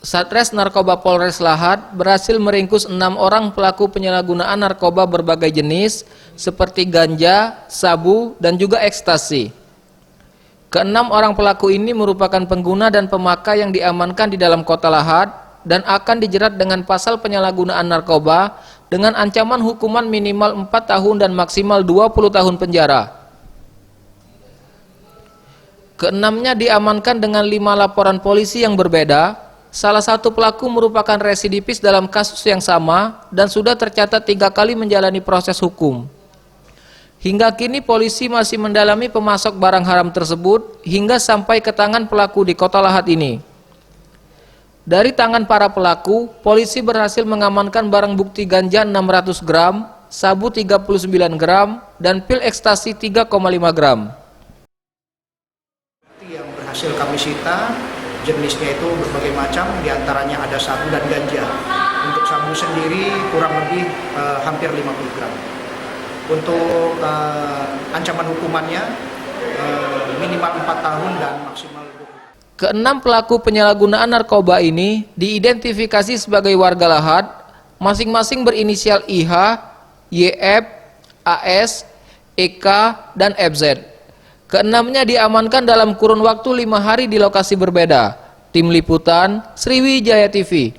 Satres Narkoba Polres Lahat berhasil meringkus 6 orang pelaku penyalahgunaan narkoba berbagai jenis seperti ganja, sabu, dan juga ekstasi. Keenam orang pelaku ini merupakan pengguna dan pemakai yang diamankan di dalam kota Lahat dan akan dijerat dengan pasal penyalahgunaan narkoba dengan ancaman hukuman minimal 4 tahun dan maksimal 20 tahun penjara. Keenamnya diamankan dengan 5 laporan polisi yang berbeda. Salah satu pelaku merupakan residivis dalam kasus yang sama dan sudah tercatat 3 kali menjalani proses hukum. Hingga kini polisi masih mendalami pemasok barang haram tersebut hingga sampai ke tangan pelaku di kota Lahat ini. Dari tangan para pelaku, polisi berhasil mengamankan barang bukti ganja 600 gram, sabu 39 gram, dan pil ekstasi 3,5 gram. Yang berhasil kami sita jenisnya itu berbagai macam, diantaranya ada sabu dan ganja. Untuk sabu sendiri kurang lebih hampir 50 gram. Untuk ancaman hukumannya minimal 4 tahun dan maksimal 20. Keenam pelaku penyalahgunaan narkoba ini diidentifikasi sebagai warga Lahat, masing-masing berinisial IH, YF, AS, EK, dan FZ. Keenamnya diamankan dalam kurun waktu 5 hari di lokasi berbeda. Tim Liputan, Sriwijaya TV.